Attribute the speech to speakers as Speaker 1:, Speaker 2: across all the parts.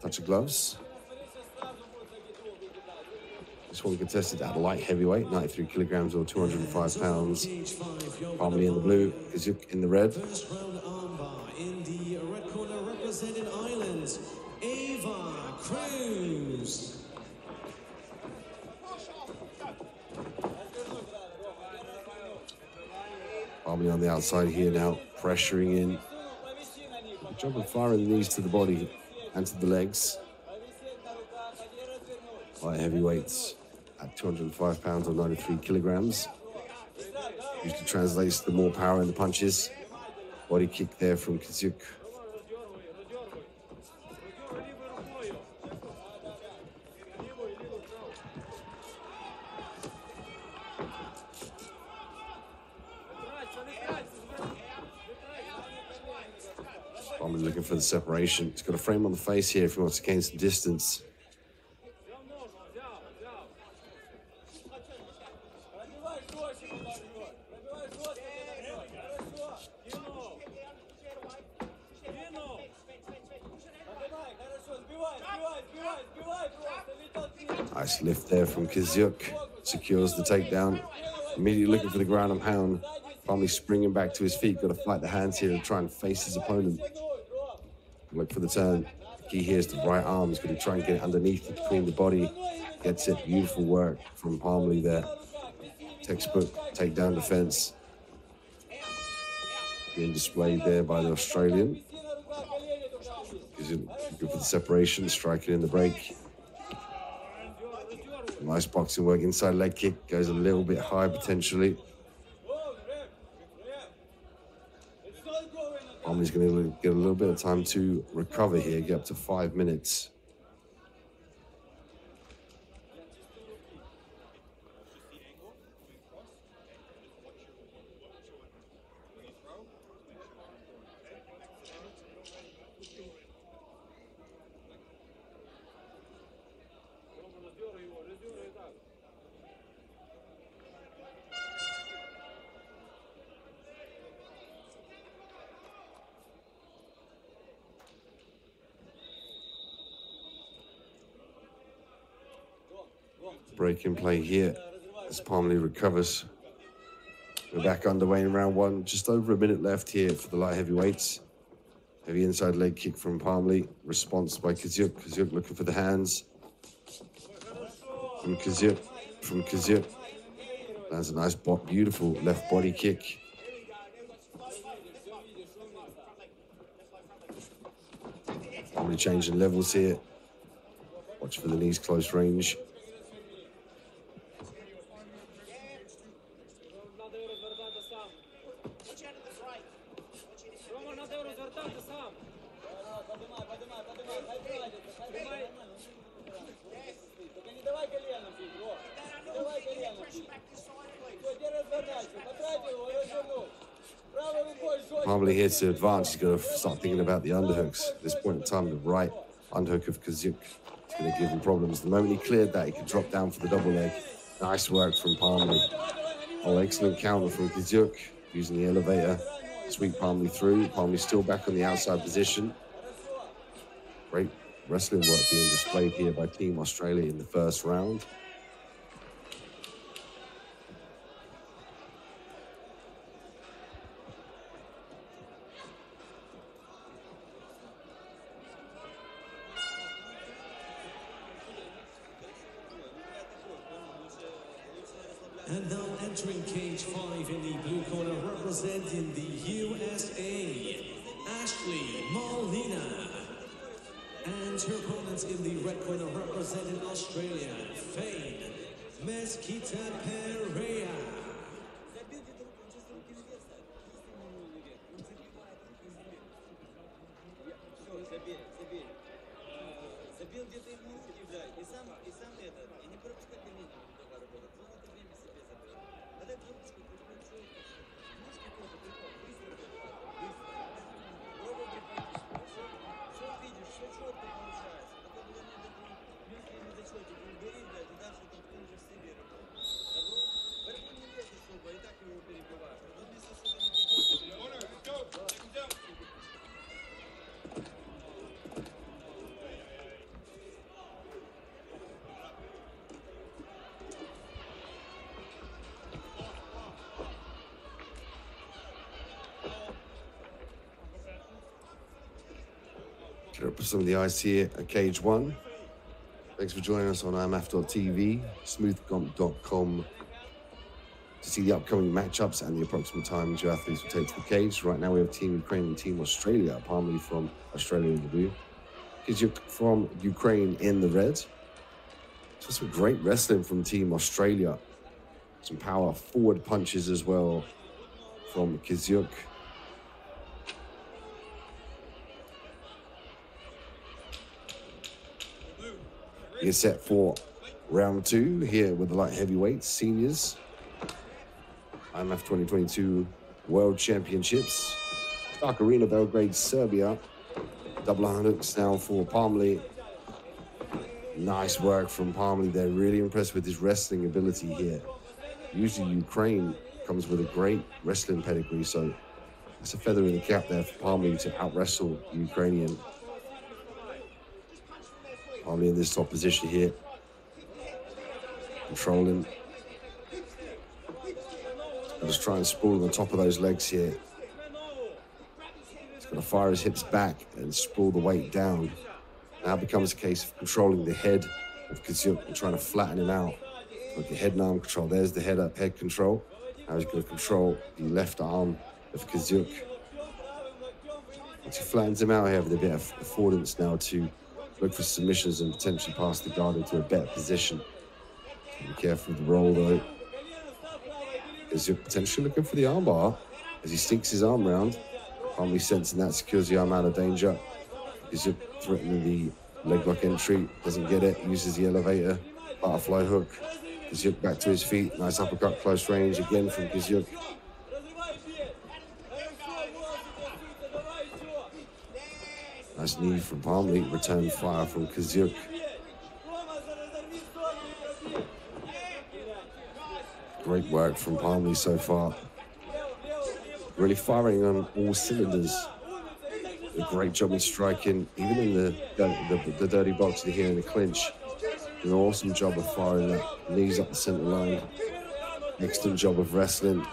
Speaker 1: touch of gloves. This one contested at light heavyweight, 93 kilograms or 205 pounds. Parmley in the blue, Kizyouk in the red.
Speaker 2: First round armbar in the red corner representing Ireland, Eva Cruz.
Speaker 1: Parmley on the outside here now, pressuring in. Good job of firing the knees to the body and to the legs. Light heavyweights at 205 pounds or 93 kilograms. Usually translates to more power in the punches. Body kick there from Kizyouk. Роман looking for the separation. He's got a frame on the face here if he wants to gain some distance. Nice lift there from Kizyouk. Secures the takedown. Immediately looking for the ground and pound. Parmley springing back to his feet. Got to fight the hands here and try and face his opponent. Look for the turn. The key here is the right arm. He's going to try and get it underneath between the body. Gets it. Beautiful work from Parmley there. Textbook takedown defense. Being displayed there by the Australian. Looking for the separation, striking in the break. Nice boxing work, inside leg kick, goes a little bit high potentially. Parmley's going to get a little bit of time to recover here, get up to 5 minutes. Break in play here as Parmley recovers. We're back underway in round one. Just over a minute left here for the light heavyweights. Heavy inside leg kick from Parmley. Response by Kizyouk. Kizyouk looking for the hands. From Kizyouk. That's a nice, beautiful left body kick. Parmley changing levels here. Watch for the knees close range. Parmley here to advance. He's got to start thinking about the underhooks. At this point in time, the right underhook of Kizyouk is going to give him problems. The moment he cleared that, he could drop down for the double leg. Nice work from Parmley. Oh, excellent counter from Kizyouk, using the elevator. Sweep Parmley through. Parmley still back on the outside position. Great wrestling work being displayed here by Team Australia in the first round.
Speaker 2: And now entering cage 5 in the blue corner, representing the USA, Ashley Molina. And her opponents in the red corner, representing Australia, Faye Mesquita Pereira.
Speaker 1: Gonna put some of the ice here at cage one. Thanks for joining us on imaf.tv, smoothcomp.com to see the upcoming matchups and the approximate times your athletes will take to the cage. Right now we have Team Ukraine and Team Australia. Parmley from Australia in the blue. Kizuk from Ukraine in the red. So some great wrestling from Team Australia. Some power forward punches as well from Kizuk. Get set for round two here with the light heavyweights, seniors. IMF 2022 World Championships. Arena, Belgrade, Serbia. Double hooks now for Parmley. Nice work from Parmley. They're really impressed with his wrestling ability here. Usually Ukraine comes with a great wrestling pedigree, so it's a feather in the cap there for Parmley to out-wrestle the Ukrainian. Parmley in this top position here. Controlling. Just try and sprawl on the top of those legs here. He's got to fire his hips back and sprawl the weight down. Now it becomes a case of controlling the head of Kizuk and trying to flatten him out. Like the head and arm control. There's the head control. Now he's going to control the left arm of Kizuk. Once he flattens him out here with a bit of affordance now to look for submissions and potentially pass the guard into a better position. Be careful with the roll though. Kizuk potentially looking for the armbar as he sneaks his arm round. Parmley sensing that secures the arm out of danger. Kizuk threatening the leg lock entry, doesn't get it, uses the elevator, butterfly hook. Kizuk back to his feet, nice uppercut, close range again from Kizuk. Nice knee from Parmley, return fire from Kizuk. Great work from Parmley so far. Really firing on all cylinders. A great job in striking, even in the dirty boxing here in the clinch. An awesome job of firing that knees up the center line. Excellent job of wrestling.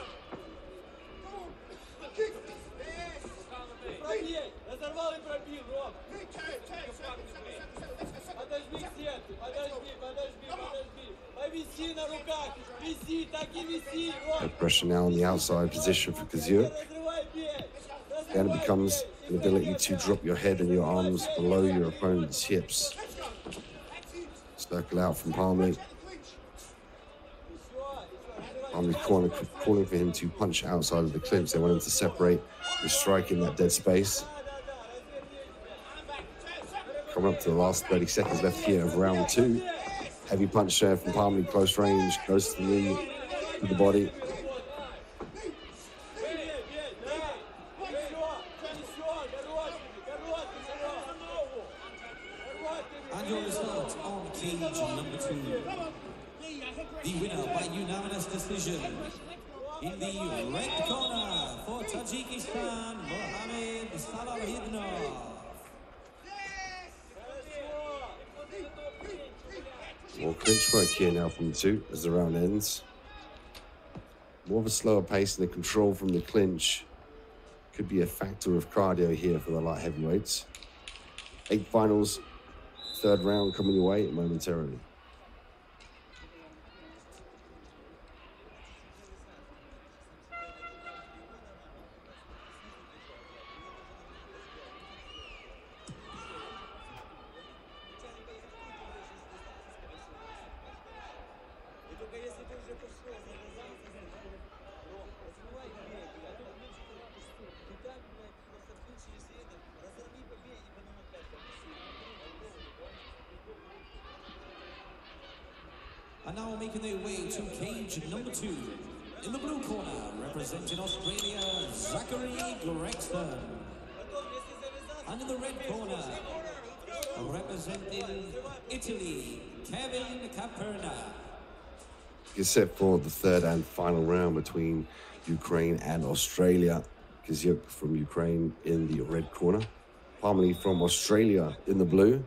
Speaker 1: Pressure now on the outside position for Kizuk. Then it becomes an ability to drop your head and your arms below your opponent's hips. Circle out from Parmley. Parmley calling for him to punch outside of the clinch. They want him to separate and strike in that dead space. Coming up to the last 30 seconds left here of round two. Heavy punch there from Parmley, close range, goes to the knee, to the body.
Speaker 2: And your result on cage number two. The winner by unanimous decision in the red corner for Tajikistan, Mohamed Salahidnov.
Speaker 1: More clinch work here now from the two as the round ends. More of a slower pace and the control from the clinch could be a factor of cardio here for the light heavyweights. 8 finals, third round coming your way momentarily.
Speaker 2: And now making their way to cage number two. In the blue corner, representing Australia, Zachary Gregson. And in the red corner, representing Italy, Kevin Caperna.
Speaker 1: Get set for the third and final round between Ukraine and Australia. Kizuk from Ukraine in the red corner. Parmley from Australia in the blue.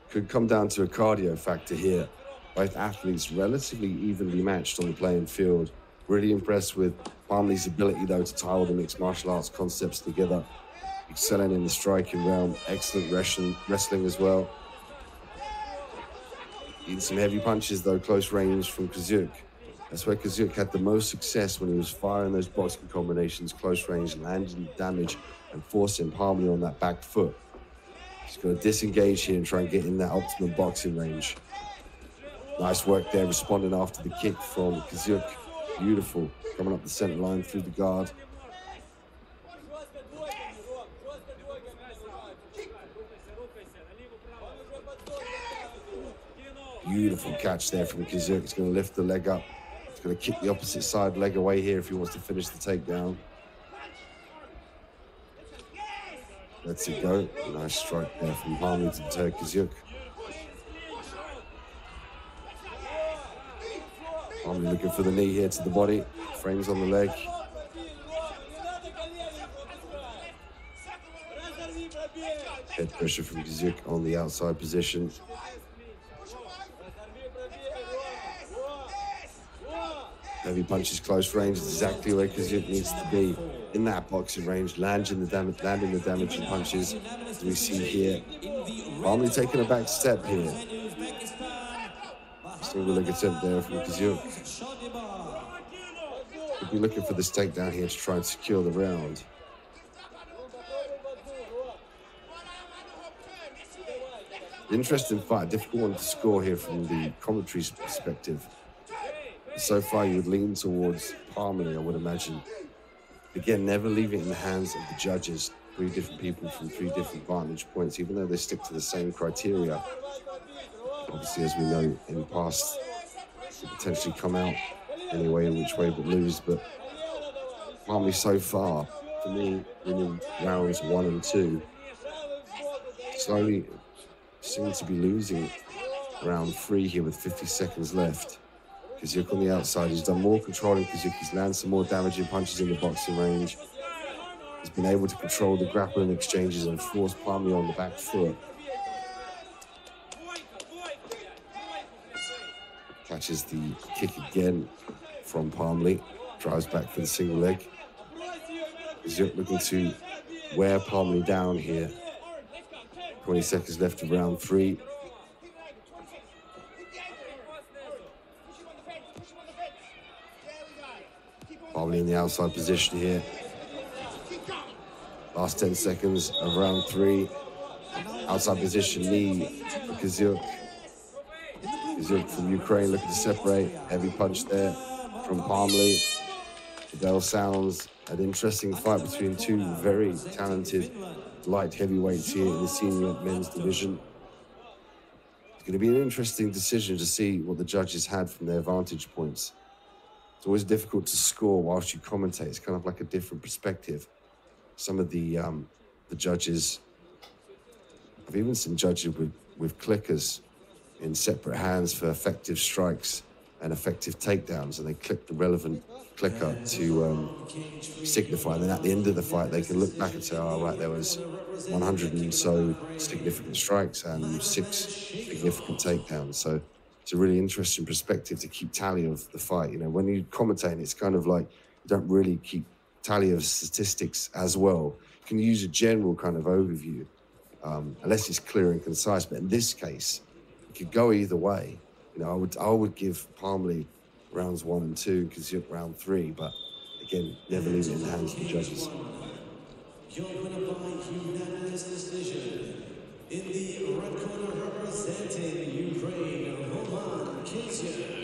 Speaker 1: Could come down to a cardio factor here. Both athletes relatively evenly matched on the playing field. Really impressed with Parmley's ability, though, to tie all the mixed martial arts concepts together. excelling in the striking realm. Excellent wrestling as well. Eating some heavy punches, though, close range from Kizюk. That's where Kizюk had the most success, when he was firing those boxing combinations, close range, landing damage, and forcing Parmley on that back foot. He's going to disengage here and try and get in that optimum boxing range. Nice work there, responding after the kick from Kizюk. Beautiful, coming up the center line through the guard. Beautiful catch there from Kizюk. He's going to lift the leg up. He's going to kick the opposite side leg away here if he wants to finish the takedown. Lets it go. Nice strike there from Parmley to deter Kizюk. Parmley looking for the knee here to the body. Frames on the leg. Head pressure from Kizюk on the outside position. Heavy punches, close range, exactly where Kizюk needs to be in that boxing range, landing the damaging punches, as we see here. Parmley taking a back step here. Single leg attempt there from Kizюk. Could be looking for this takedown here to try and secure the round. Interesting fight, difficult one to score here from the commentary's perspective. So far, you would lean towards Parmley, I would imagine. Again, never leave it in the hands of the judges. 3 different people from 3 different vantage points, even though they stick to the same criteria. Obviously, as we know in the past, could potentially come out any way in which way but lose. But Parmley so far, for me, winning rounds 1 and 2, slowly seems to be losing round 3 here with 50 seconds left. Kizюk on the outside, he's done more controlling Kizюk, he's landed some more damaging punches in the boxing range. He's been able to control the grappling exchanges and force Parmley on the back foot. Catches the kick again from Parmley, drives back for the single leg. Kizюk looking to wear Parmley down here. 20 seconds left of round 3. Parmley in the outside position here. Last 10 seconds of round 3. Outside position, knee for Kizюk. Kizюk from Ukraine looking to separate. Heavy punch there from Parmley. The bell sounds. An interesting fight between 2 very talented light heavyweights here in the senior men's division. It's going to be an interesting decision to see what the judges had from their vantage points. It's always difficult to score whilst you commentate. It's kind of like a different perspective. Some of the judges, I've even seen judges with clickers in separate hands for effective strikes and effective takedowns, and they click the relevant clicker to signify. And then at the end of the fight, they can look back and say, oh, right, there was 100 and so significant strikes and 6 significant takedowns. So it's a really interesting perspective to keep tally of the fight. You know, when you commentate, it's kind of like you don't really keep tally of statistics as well. You can use a general kind of overview, unless it's clear and concise. But in this case, it could go either way. You know, I would give Parmley rounds 1 and 2, Kizюk round 3, but again, never leave it in the hands of the judges.
Speaker 2: Your winner by unanimous decision. In the red corner representing Ukraine, Roman, Kizюk.